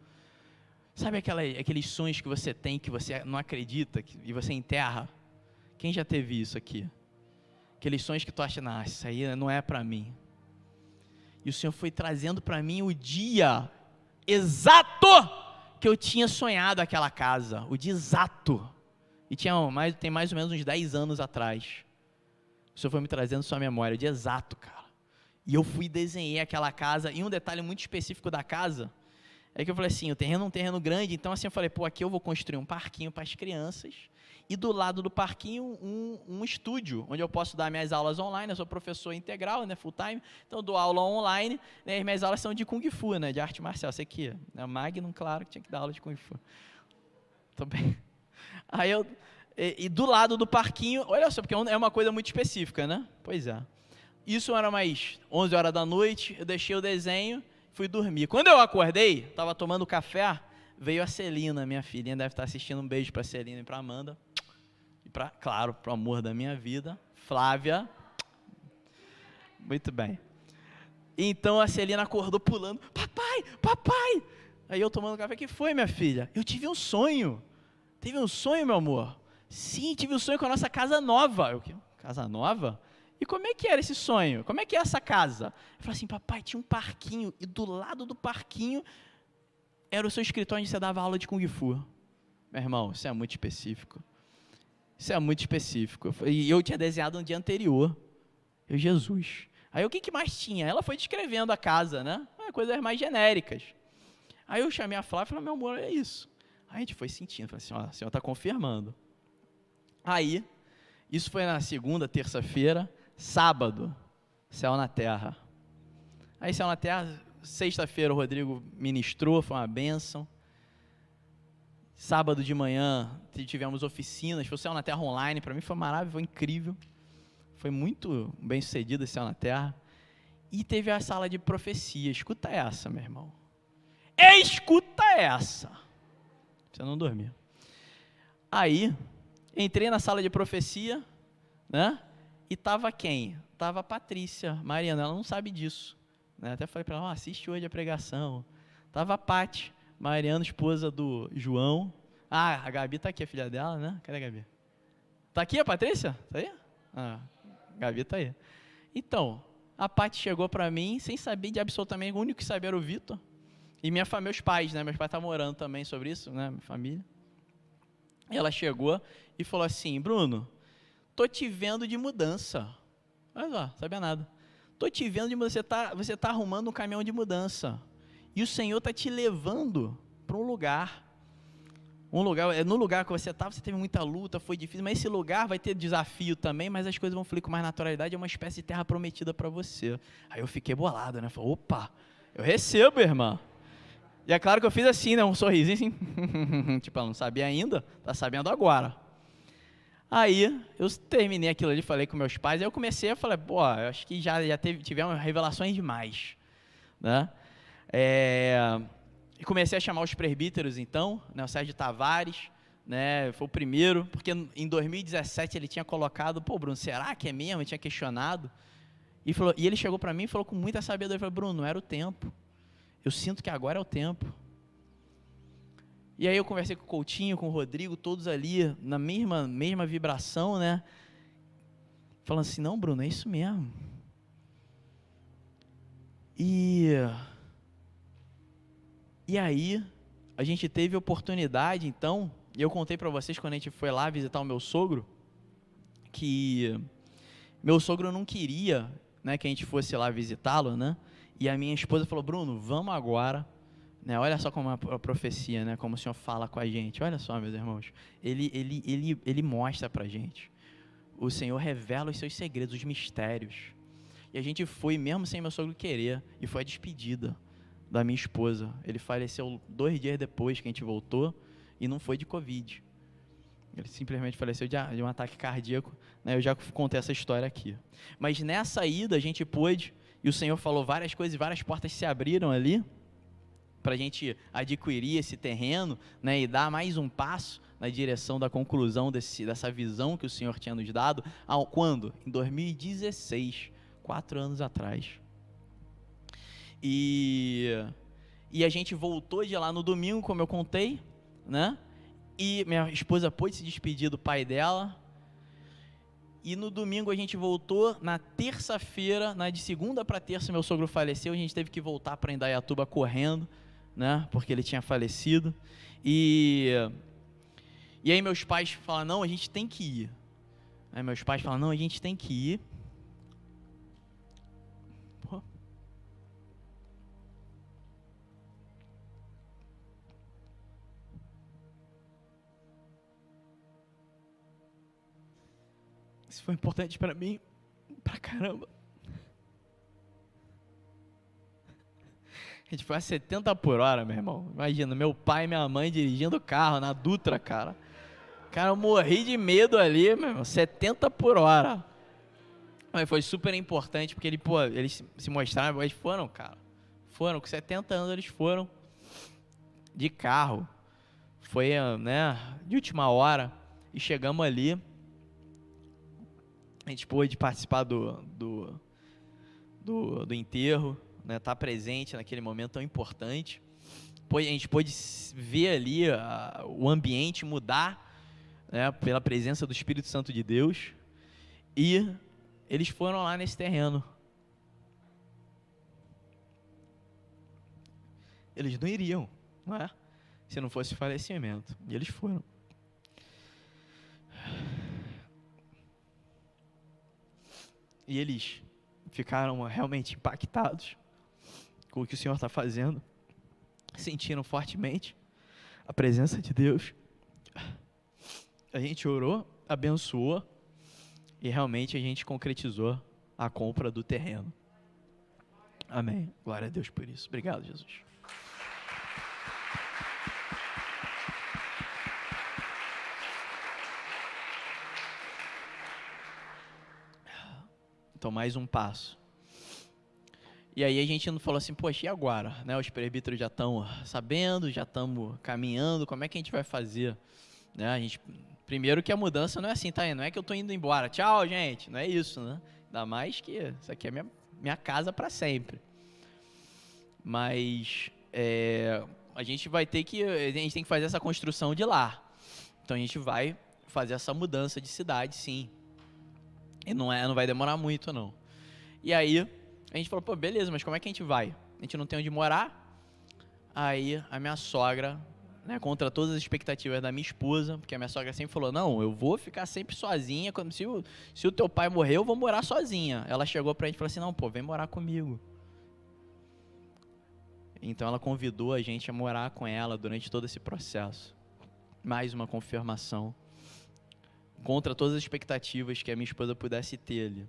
Sabe aqueles sonhos que você tem, que você não acredita, e você enterra? Quem já teve isso aqui? Aqueles sonhos que tu acha, não, isso aí não é para mim. E o Senhor foi trazendo para mim o dia exato que eu tinha sonhado aquela casa. O dia exato. E tem mais ou menos uns 10 anos atrás. O Senhor foi me trazendo sua memória, o dia exato, cara. E eu fui e desenhei aquela casa, e um detalhe muito específico da casa, é que eu falei assim, o terreno é um terreno grande, então assim eu falei, pô, aqui eu vou construir um parquinho para as crianças, e do lado do parquinho um estúdio, onde eu posso dar minhas aulas online. Eu sou professor integral, né, full time, então eu dou aula online, né, as minhas aulas são de Kung Fu, né, de arte marcial, sei que, né, Magnum, claro que tinha que dar aula de Kung Fu. Tô bem. Aí e do lado do parquinho, olha só, porque é uma coisa muito específica, né, pois é. Isso era mais 11 horas da noite, eu deixei o desenho, fui dormir. Quando eu acordei, estava tomando café, veio a Celina, minha filhinha, deve estar assistindo, um beijo para a Celina e para a Amanda, e claro, para o amor da minha vida, Flávia, muito bem. Então a Celina acordou pulando, papai, aí eu tomando café, que foi, minha filha? Eu tive um sonho. Teve um sonho, meu amor? Sim, tive um sonho com a nossa casa nova. Eu, casa nova? E como é que era esse sonho? Como é que é essa casa? Eu falei assim, papai, tinha um parquinho, e do lado do parquinho era o seu escritório onde você dava aula de Kung Fu. Meu irmão, isso é muito específico. Isso é muito específico. E eu tinha desenhado no dia anterior. Jesus. Aí o que mais tinha? Ela foi descrevendo a casa, né? Coisas mais genéricas. Aí eu chamei a Flávia e falei, meu amor, é isso. Aí a gente foi sentindo, falei assim, ó, a senhora está confirmando. Aí, isso foi na segunda, terça-feira, sábado, céu na terra. Aí céu na terra, sexta-feira o Rodrigo ministrou, foi uma bênção. Sábado de manhã tivemos oficinas, foi o Céu na Terra online, para mim foi maravilhoso, foi incrível. Foi muito bem sucedido esse Céu na Terra. E teve a sala de profecia, escuta essa, meu irmão. Escuta essa. Você não dormiu. Aí, entrei na sala de profecia, né? E tava quem? Tava a Patrícia, Mariana, ela não sabe disso. Né? Até falei para ela, assiste hoje a pregação. Tava a Paty, Mariana, esposa do João. Ah, a Gabi tá aqui, a filha dela, né? Cadê a Gabi? Tá aqui a Patrícia? Tá aí? Ah, a Gabi tá aí. Então, a Paty chegou para mim, sem saber de absolutamente, o único que sabia era o Vitor. E meus pais, né? Meus pais estavam orando também sobre isso, né? Minha família. E ela chegou e falou assim, Bruno, tô te vendo de mudança. Olha lá, sabia nada. Tô te vendo de mudança, você tá arrumando um caminhão de mudança. E o Senhor está te levando para um lugar, no lugar que você estava, você teve muita luta, foi difícil, mas esse lugar vai ter desafio também, mas as coisas vão fluir com mais naturalidade, é uma espécie de terra prometida para você. Aí eu fiquei bolado, né? Falei, opa, eu recebo, irmã. E é claro que eu fiz assim, né? Um sorrisinho assim, tipo, ela não sabia ainda, está sabendo agora. Aí, eu terminei aquilo ali, falei com meus pais, aí eu comecei a falar, pô, eu acho que já tivemos revelações demais, né? E comecei a chamar os presbíteros, então, né, o Sérgio Tavares, né, foi o primeiro, porque em 2017 ele tinha colocado, pô, Bruno, será que é mesmo? Ele tinha questionado. E ele chegou para mim e falou com muita sabedoria, falou, Bruno, não era o tempo. Eu sinto que agora é o tempo. E aí eu conversei com o Coutinho, com o Rodrigo, todos ali na mesma vibração, né? Falando assim, não, Bruno, é isso mesmo. E aí, a gente teve oportunidade, então, e eu contei para vocês quando a gente foi lá visitar o meu sogro, que meu sogro não queria, né, que a gente fosse lá visitá-lo, né? E a minha esposa falou, Bruno, vamos agora, né? Olha só como a profecia, né? Como o Senhor fala com a gente. Olha só, meus irmãos, ele mostra para a gente. O Senhor revela os seus segredos, os mistérios. E a gente foi, mesmo sem meu sogro querer, e foi a despedida da minha esposa. Ele faleceu 2 dias depois que a gente voltou, e não foi de Covid. Ele simplesmente faleceu de um ataque cardíaco, né? Eu já contei essa história aqui. Mas nessa ida a gente pôde, e o Senhor falou várias coisas, e várias portas se abriram ali, para a gente adquirir esse terreno, né? E dar mais um passo na direção da conclusão dessa visão que o Senhor tinha nos dado. Quando? Em 2016, 4 anos atrás. E a gente voltou de lá no domingo, como eu contei, né? E minha esposa pôde se despedir do pai dela. E no domingo a gente voltou. Na terça-feira, de segunda para terça, meu sogro faleceu. A gente teve que voltar para Indaiatuba correndo, né? Porque ele tinha falecido. E aí meus pais falam, não, a gente tem que ir. Aí meus pais falam, não, a gente tem que ir. Isso foi importante para mim, pra caramba. A gente foi a 70 por hora, meu irmão. Imagina, meu pai e minha mãe dirigindo o carro na Dutra, cara. Cara, eu morri de medo ali, meu irmão, 70 por hora. Mas foi super importante, porque eles se mostraram, eles foram, cara. Foram, com 70 anos eles foram de carro. Foi, né, de última hora. E chegamos ali. A gente pôde participar do enterro, né, estar presente naquele momento tão importante. A gente pôde ver ali o ambiente mudar, né, pela presença do Espírito Santo de Deus. E eles foram lá nesse terreno. Eles não iriam, não é? Se não fosse falecimento. E eles foram. E eles ficaram realmente impactados com o que o Senhor está fazendo. Sentiram fortemente a presença de Deus. A gente orou, abençoou e realmente a gente concretizou a compra do terreno. Amém. Glória a Deus por isso. Obrigado, Jesus. Então, mais um passo. E aí a gente não falou assim, poxa, e agora? Né? Os presbíteros já estão sabendo, já estamos caminhando, como é que a gente vai fazer? Né? Primeiro que a mudança não é assim, tá? Não é que eu estou indo embora, tchau, gente, não é isso, né? Ainda mais que isso aqui é minha casa para sempre. Mas a gente tem que fazer essa construção de lá. Então a gente vai fazer essa mudança de cidade, sim. E não vai demorar muito, não. E aí, a gente falou, pô, beleza, mas como é que a gente vai? A gente não tem onde morar. Aí, a minha sogra, né, contra todas as expectativas da minha esposa, porque a minha sogra sempre falou, não, eu vou ficar sempre sozinha, como se o teu pai morrer, eu vou morar sozinha. Ela chegou pra gente e falou assim, não, pô, vem morar comigo. Então, ela convidou a gente a morar com ela durante todo esse processo. Mais uma confirmação. Contra todas as expectativas que a minha esposa pudesse ter ali.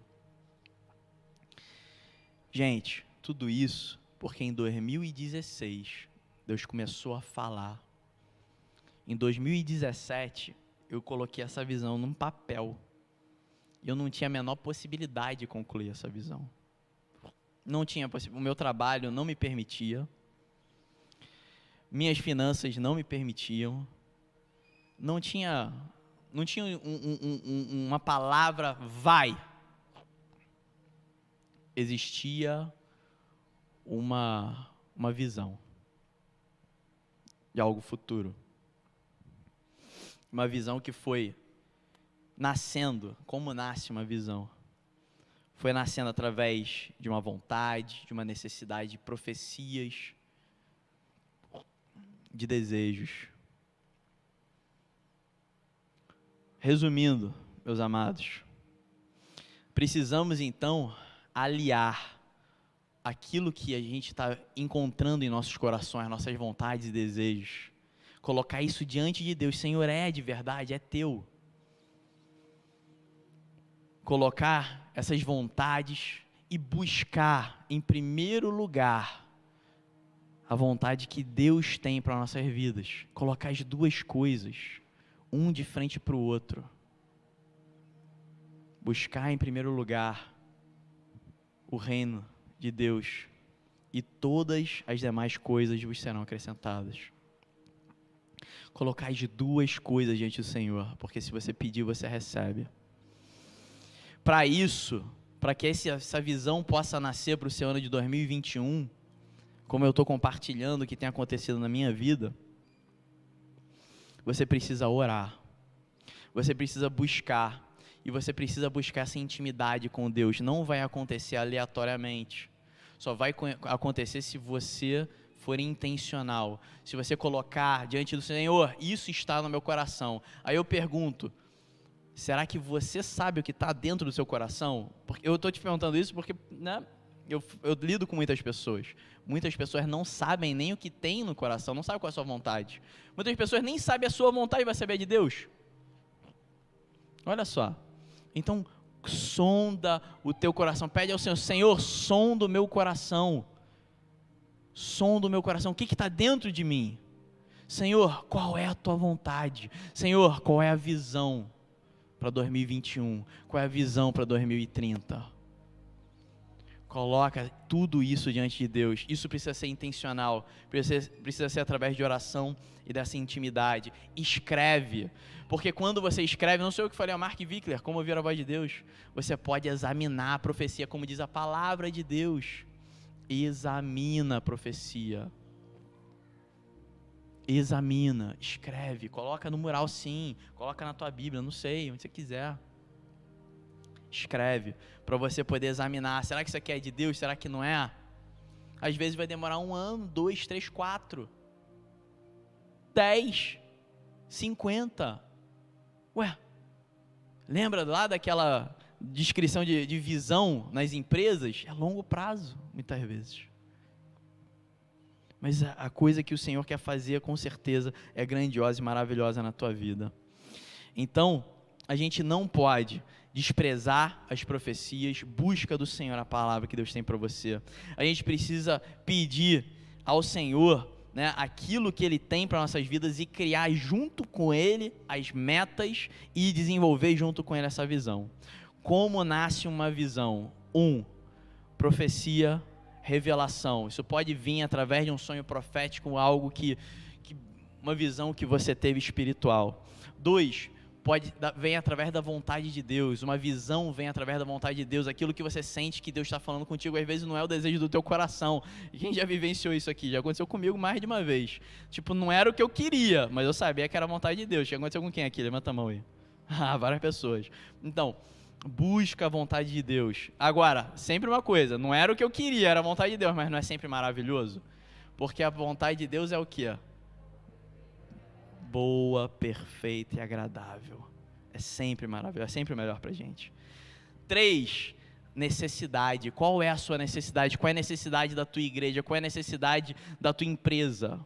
Gente, tudo isso porque em 2016 Deus começou a falar. Em 2017 eu coloquei essa visão num papel. Eu não tinha a menor possibilidade de concluir essa visão. Não tinha possibilidade. O meu trabalho não me permitia. minhas finanças não me permitiam, não tinha uma palavra vai. Existia uma visão de algo futuro. Uma visão que foi nascendo, como nasce uma visão? Foi nascendo através de uma vontade, de uma necessidade, de profecias, de desejos. Resumindo, meus amados, precisamos então aliar aquilo que a gente está encontrando em nossos corações, nossas vontades e desejos, colocar isso diante de Deus. Senhor, é de verdade, é teu. Colocar essas vontades e buscar, em primeiro lugar, a vontade que Deus tem para nossas vidas. Colocar as duas coisas, um de frente para o outro. Buscar, em primeiro lugar, o reino de Deus, e todas as demais coisas vos serão acrescentadas. Colocar as duas coisas diante do Senhor, porque se você pedir, você recebe. Para isso, para que essa visão possa nascer para o seu ano de 2021, como eu estou compartilhando o que tem acontecido na minha vida, você precisa orar, você precisa buscar, e você precisa buscar essa intimidade com Deus. Não vai acontecer aleatoriamente, só vai acontecer se você for intencional, se você colocar diante do Senhor, isso está no meu coração. Aí eu pergunto, será que você sabe o que está dentro do seu coração? Porque eu estou te perguntando isso porque, né, eu lido com muitas pessoas não sabem nem o que tem no coração, não sabem qual é a sua vontade. Muitas pessoas nem sabem a sua vontade e vai saber de Deus. Olha só, então sonda o teu coração, pede ao Senhor, Senhor, sonda o meu coração, o que está dentro de mim? Senhor, qual é a tua vontade? Senhor, qual é a visão para 2021? Qual é a visão para 2030? Coloca tudo isso diante de Deus. Isso precisa ser intencional, precisa ser através de oração e dessa intimidade. Escreve, porque quando você escreve, não sei o que falei a Mark Vickler, como ouvir a voz de Deus, você pode examinar a profecia, como diz a palavra de Deus. Examina a profecia. Examina, escreve, coloca no mural sim, coloca na tua Bíblia, não sei, onde você quiser. Escreve, para você poder examinar, será que isso aqui é de Deus, será que não é? Às vezes vai demorar 1 ano, 2, 3, 4, 10, 50, lembra lá daquela descrição de visão nas empresas? É longo prazo, muitas vezes. Mas a coisa que o Senhor quer fazer, com certeza, é grandiosa e maravilhosa na tua vida. Então, a gente não pode desprezar as profecias, busca do Senhor a palavra que Deus tem para você. A gente precisa pedir ao Senhor, né, aquilo que Ele tem para nossas vidas e criar junto com Ele as metas e desenvolver junto com Ele essa visão. Como nasce uma visão? Profecia, revelação. Isso pode vir através de um sonho profético, algo uma visão que você teve espiritual. 2, vem através da vontade de Deus. Uma visão vem através da vontade de Deus. Aquilo que você sente que Deus está falando contigo, às vezes não é o desejo do teu coração. E quem já vivenciou isso aqui? Já aconteceu comigo mais de uma vez. Tipo, não era o que eu queria, mas eu sabia que era a vontade de Deus. Já aconteceu com quem aqui? Levanta a mão aí. Várias pessoas. Então, busca a vontade de Deus. Agora, sempre uma coisa, não era o que eu queria, era a vontade de Deus, mas não é sempre maravilhoso? Porque a vontade de Deus é o quê? Boa, perfeita e agradável. É sempre maravilhoso, é sempre melhor pra gente. 3, necessidade. Qual é a sua necessidade? Qual é a necessidade da tua igreja? Qual é a necessidade da tua empresa?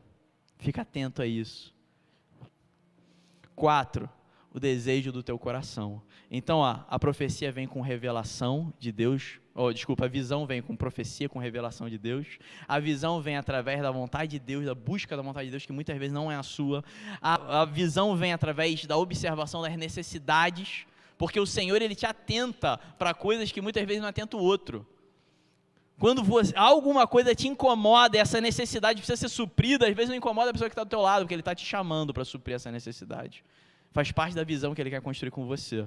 Fica atento a isso. 4, o desejo do teu coração. Então, a profecia vem com revelação de Deus, a visão vem com profecia, com revelação de Deus. A visão vem através da vontade de Deus, da busca da vontade de Deus, que muitas vezes não é a sua. A visão vem através da observação das necessidades, porque o Senhor, Ele te atenta para coisas que muitas vezes não atenta o outro. Quando alguma coisa te incomoda, essa necessidade precisa ser suprida, às vezes não incomoda a pessoa que está do teu lado, porque ele está te chamando para suprir essa necessidade. Faz parte da visão que ele quer construir com você.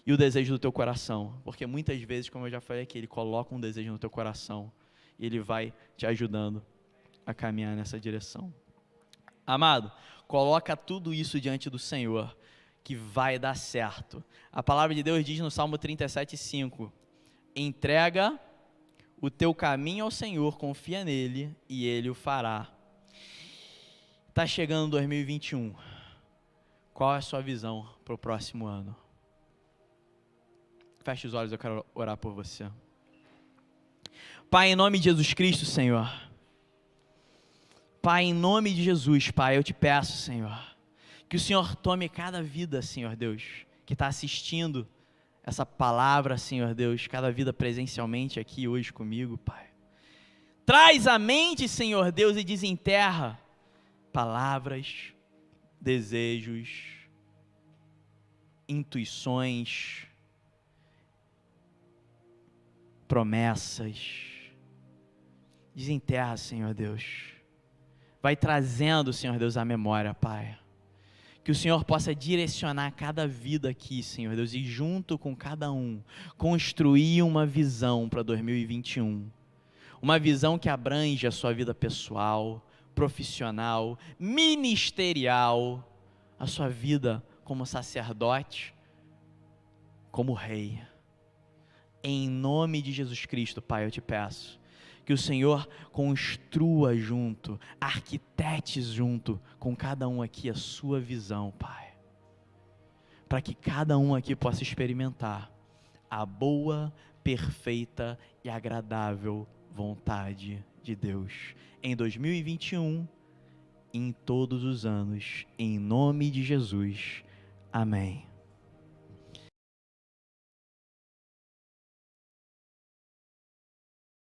E o desejo do teu coração, porque muitas vezes, como eu já falei aqui, ele coloca um desejo no teu coração, e ele vai te ajudando a caminhar nessa direção. Amado, coloca tudo isso diante do Senhor, que vai dar certo. A palavra de Deus diz no Salmo 37:5, entrega o teu caminho ao Senhor, confia nele e ele o fará. Está chegando 2021. Qual é a sua visão para o próximo ano? Feche os olhos, eu quero orar por você. Pai, em nome de Jesus Cristo, Senhor. Pai, em nome de Jesus, Pai, eu te peço, Senhor, que o Senhor tome cada vida, Senhor Deus, que está assistindo essa palavra, Senhor Deus, cada vida presencialmente aqui hoje comigo, Pai. Traz à mente, Senhor Deus, e desenterra palavras, desejos, intuições, promessas. Desenterra, Senhor Deus. Vai trazendo, Senhor Deus, à memória, Pai. Que o Senhor possa direcionar cada vida aqui, Senhor Deus, e junto com cada um, construir uma visão para 2021. Uma visão que abrange a sua vida pessoal, profissional, ministerial, a sua vida como sacerdote, como rei. Em nome de Jesus Cristo, Pai, eu te peço que o Senhor construa junto, arquitete junto com cada um aqui a sua visão, Pai. Para que cada um aqui possa experimentar a boa, perfeita e agradável vontade de Deus. Em 2021, em todos os anos, em nome de Jesus. Amém.